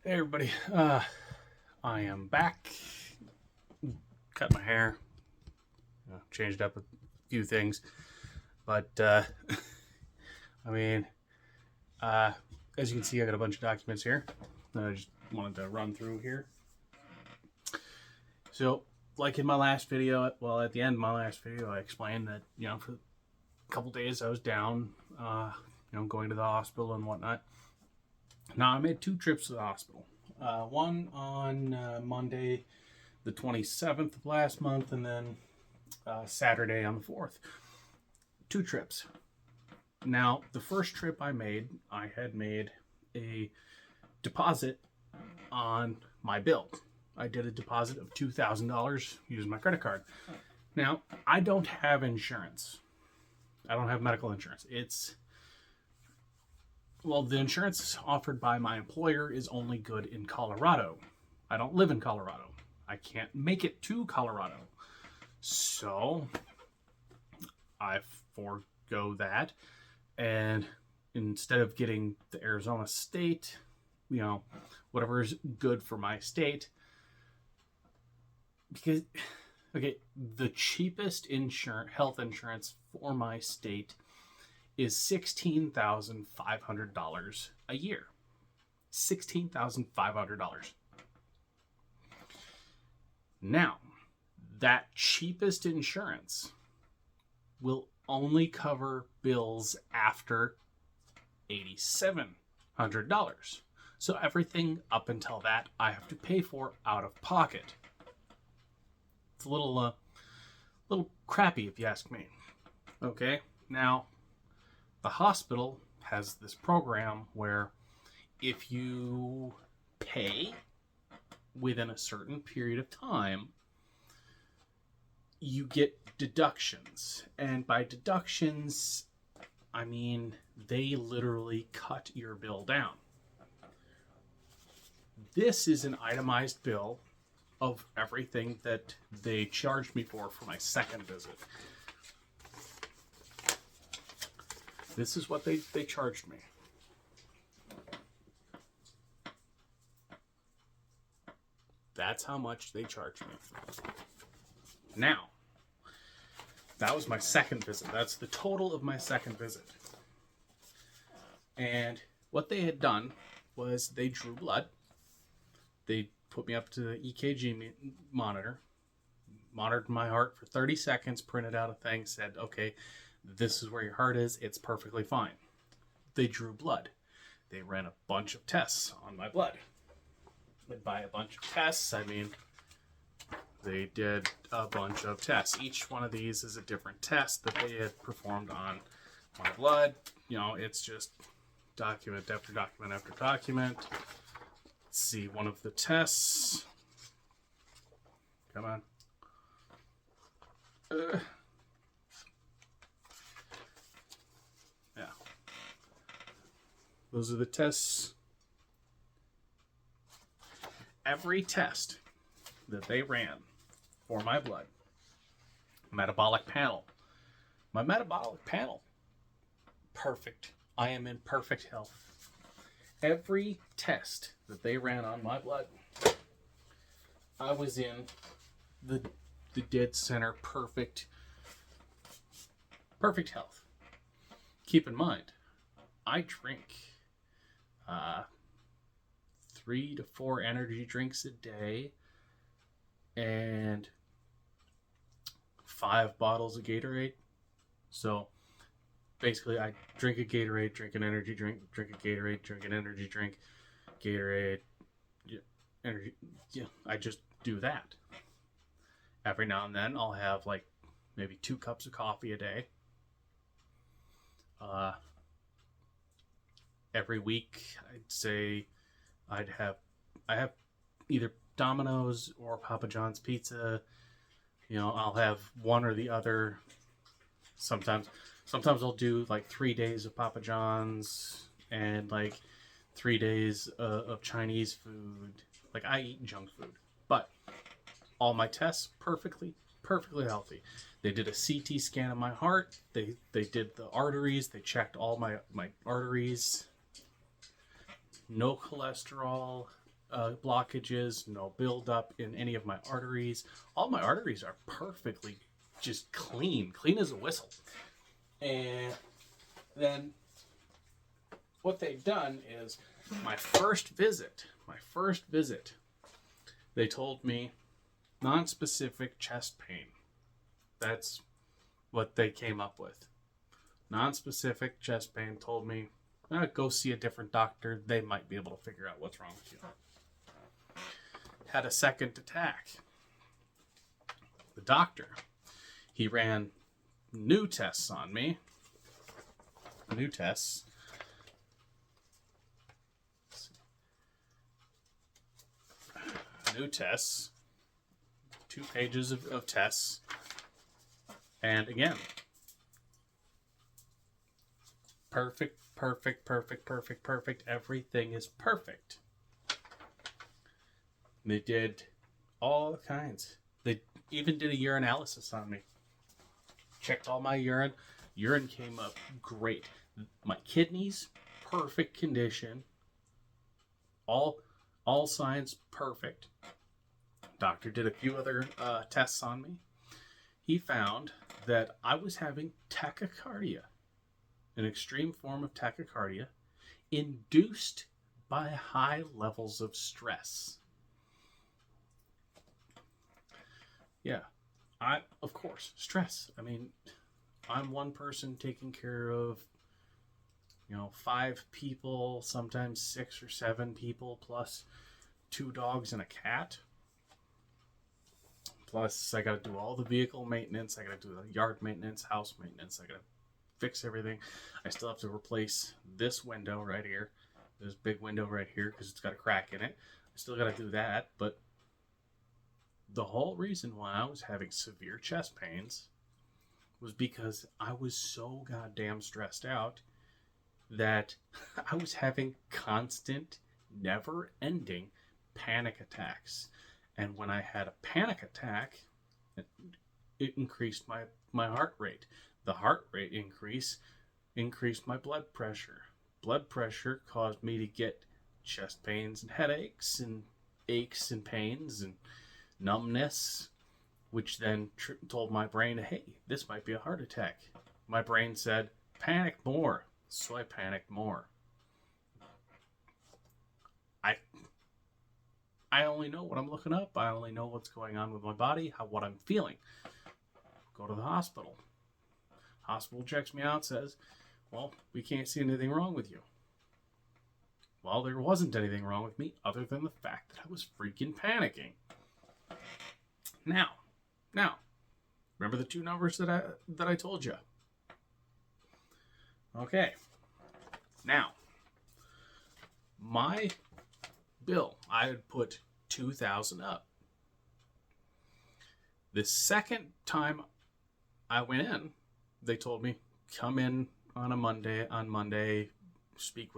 Hey everybody, I am back. Cut my hair, changed up a few things, but I mean, uh, as you can see, I got a bunch of documents here that I just wanted to run through here. So, like in my last video, well, at the end of my last video, I explained that for a couple days I was down, going to the hospital and whatnot. Now I made 2 trips to the hospital. One on Monday, the 27th of last month, and then Saturday on the 4th. 2 trips. Now, the first trip I had made a deposit on my bill. I did a deposit of $2,000 using my credit card. Now, I don't have insurance. I don't have medical insurance. The insurance offered by my employer is only good in Colorado. I don't live in Colorado. I can't make it to Colorado. So I forego that. And instead of getting the Arizona state, whatever is good for my state, because, okay, the cheapest health insurance for my state is $16,500 a year. $16,500. Now, that cheapest insurance will only cover bills after $8,700. So everything up until that I have to pay for out of pocket. It's a little crappy if you ask me. Okay, now the hospital has this program where if you pay within a certain period of time, you get deductions. And by deductions, I mean they literally cut your bill down. This is an itemized bill of everything that they charged me for my second visit. This is what they charged me. That's how much they charged me. Now, that was my second visit. That's the total of my second visit. And what they had done was they drew blood. They put me up to the EKG monitor, monitored my heart for 30 seconds, printed out a thing, said, okay, this is where your heart is. It's perfectly fine. They drew blood. They ran a bunch of tests on my blood. And by a bunch of tests, I mean they did a bunch of tests. Each one of these is a different test that they had performed on my blood. It's just document after document after document. Let's see, one of the tests. Come on. Yeah. Those are the tests. Every test that they ran for my blood, metabolic panel. My metabolic panel, perfect. I am in perfect health. Every test that they ran on my blood, I was in the dead center, perfect health. Keep in mind, I drink 3 to 4 energy drinks a day and 5 bottles of Gatorade. So basically I drink a Gatorade, drink an energy drink, drink a Gatorade, drink an energy drink, Gatorade, energy. Yeah, I just do that. Every now and then I'll have like maybe 2 cups of coffee a day. Every week I'd say I have either Domino's or Papa John's pizza. I'll have one or the other. Sometimes I'll do like 3 days of Papa John's and like 3 days of Chinese food. Like, I eat junk food, but all my tests perfectly healthy. They did a CT scan of my heart. They did the arteries. They checked all my arteries. No cholesterol. blockages, no buildup in any of my arteries. All my arteries are perfectly just clean as a whistle. And then what they've done is my first visit, they told me non-specific chest pain. That's what they came up with. Non-specific chest pain. Told me, go see a different doctor. They might be able to figure out what's wrong with you. Had a second attack. The doctor, he ran new tests on me. New tests. New tests. 2 pages of tests. And again, perfect. Everything is perfect. They did all kinds. They even did a urinalysis on me. Checked all my urine. Urine came up great. My kidneys, perfect condition. All signs perfect. Doctor did a few other tests on me. He found that I was having tachycardia, an extreme form of tachycardia, induced by high levels of stress. Yeah, of course, stress. I mean, I'm one person taking care of, 5 people, sometimes 6 or 7 people, plus 2 dogs and a cat. Plus, I got to do all the vehicle maintenance. I got to do the yard maintenance, house maintenance. I got to fix everything. I still have to replace this window right here, this big window right here, because it's got a crack in it. I still got to do that. But the whole reason why I was having severe chest pains was because I was so goddamn stressed out that I was having constant, never-ending panic attacks. And when I had a panic attack, it increased my heart rate. The heart rate increased my blood pressure. Blood pressure caused me to get chest pains and headaches and aches and pains and numbness, which then told my brain, hey, this might be a heart attack. My brain said, panic more. So I panicked more. I only know what I'm looking up. I only know what's going on with my body, what I'm feeling. Go to the hospital. Hospital checks me out, says, well, we can't see anything wrong with you. Well, there wasn't anything wrong with me other than the fact that I was freaking panicking. Now, remember the 2 numbers that I told you? Okay. Now, my bill, I had put $2,000 up. The second time I went in, they told me, come in on Monday, speak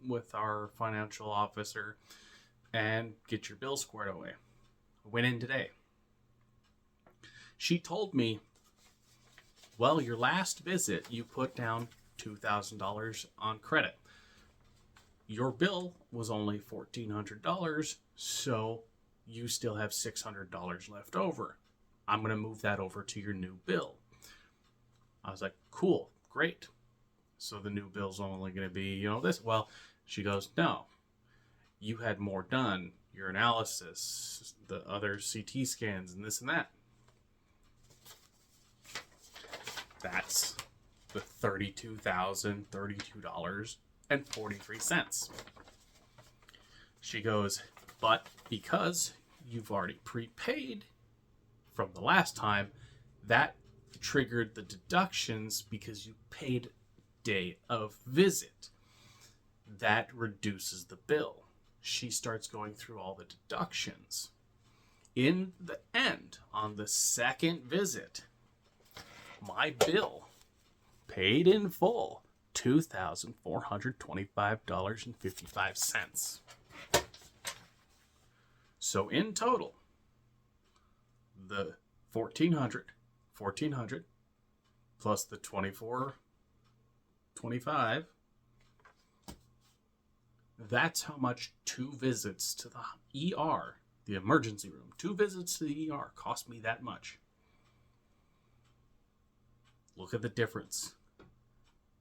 with our financial officer and get your bill squared away. I went in today. She told me, well, your last visit, you put down $2,000 on credit. Your bill was only $1,400, so you still have $600 left over. I'm going to move that over to your new bill. I was like, cool, great. So the new bill's only going to be, this. Well, she goes, no, you had more done. Your analysis, the other CT scans, and this and that. That's the $32,032.43. She goes, but because you've already prepaid from the last time, that triggered the deductions because you paid day of visit. That reduces the bill. She starts going through all the deductions. In the end, on the second visit, my bill paid in full $2,425.55. So in total, the $1,400 plus the $2,425 That's how much 2 visits to the ER, the emergency room, 2 visits to the ER cost me that much. Look at the difference.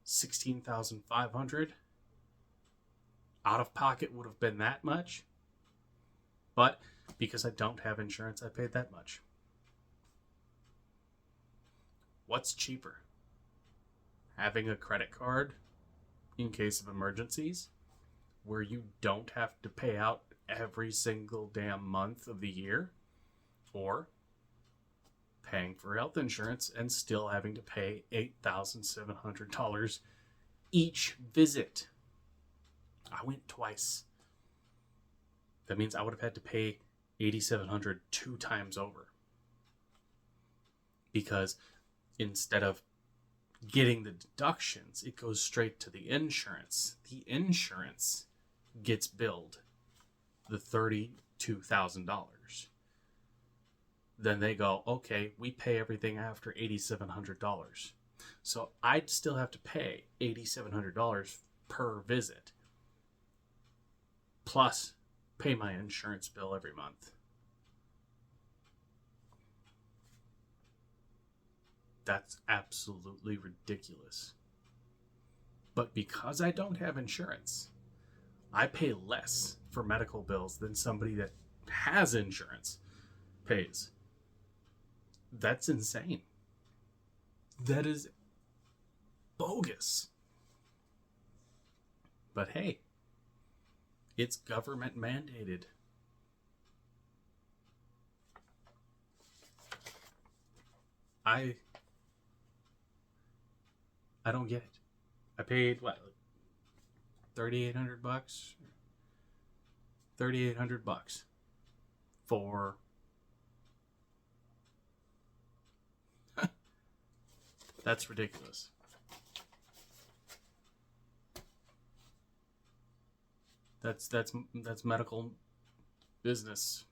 16,500 out of pocket would have been that much, but because I don't have insurance, I paid that much. What's cheaper? Having a credit card in case of emergencies, where you don't have to pay out every single damn month of the year, or paying for health insurance and still having to pay $8,700 each visit. I went twice. That means I would have had to pay $8,700 2 times over. Because instead of getting the deductions, it goes straight to the insurance. The insurance gets billed the $32,000. Then they go, okay, we pay everything after $8,700. So I'd still have to pay $8,700 per visit, plus pay my insurance bill every month. That's absolutely ridiculous. But because I don't have insurance, I pay less for medical bills than somebody that has insurance pays. That's insane. That is bogus. But hey, it's government mandated. I don't get it. I paid what, $3,800? $3,800 for that's ridiculous. That's medical business.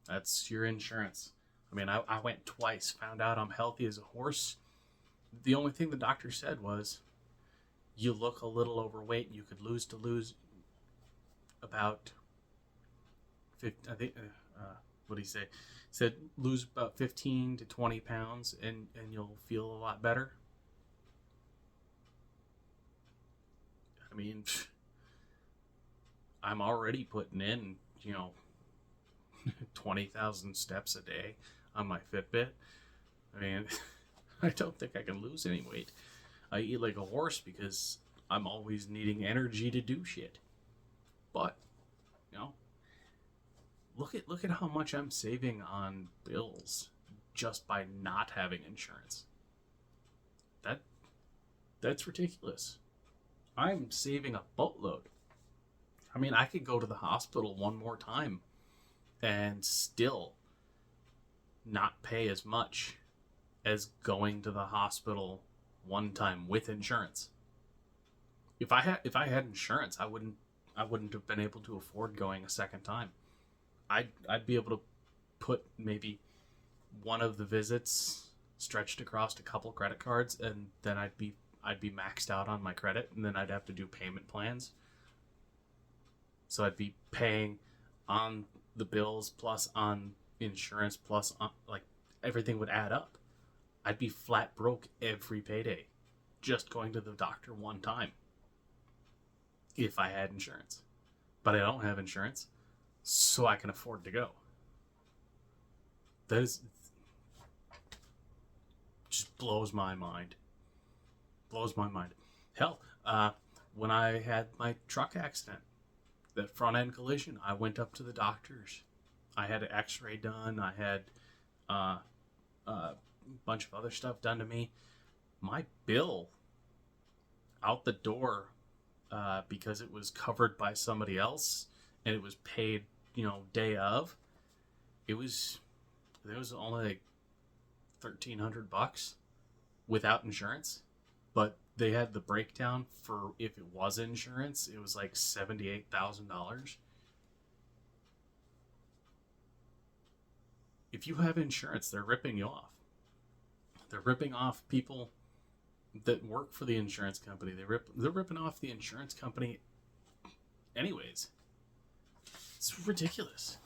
That's your insurance. I mean, I went twice, found out I'm healthy as a horse. The only thing the doctor said was, you look a little overweight and you could lose about 50, I think, what did he say? He said lose about 15 to 20 pounds and you'll feel a lot better. I mean, I'm already putting in, 20,000 steps a day on my Fitbit. I mean, I don't think I can lose any weight. I eat like a horse because I'm always needing energy to do shit. But, look at how much I'm saving on bills just by not having insurance. That's ridiculous. I'm saving a boatload. I mean, I could go to the hospital one more time and still not pay as much as going to the hospital one time with insurance. If I had insurance, I wouldn't have been able to afford going a second time. I'd be able to put maybe one of the visits stretched across a couple credit cards, and then I'd be maxed out on my credit, and then I'd have to do payment plans. So I'd be paying on the bills plus on insurance plus on, like, everything would add up. I'd be flat broke every payday just going to the doctor one time if I had insurance. But I don't have insurance, so I can afford to go. That is just blows my mind. Blows my mind. Hell, when I had my truck accident, that front end collision, I went up to the doctors. I had an x-ray done. I had a bunch of other stuff done to me. My bill out the door, because it was covered by somebody else and it was paid, day of, there was only like $1,300 without insurance. But they had the breakdown for if it was insurance, it was like $78,000. If you have insurance, they're ripping you off. They're ripping off people that work for the insurance company. They're ripping off the insurance company anyways. It's ridiculous.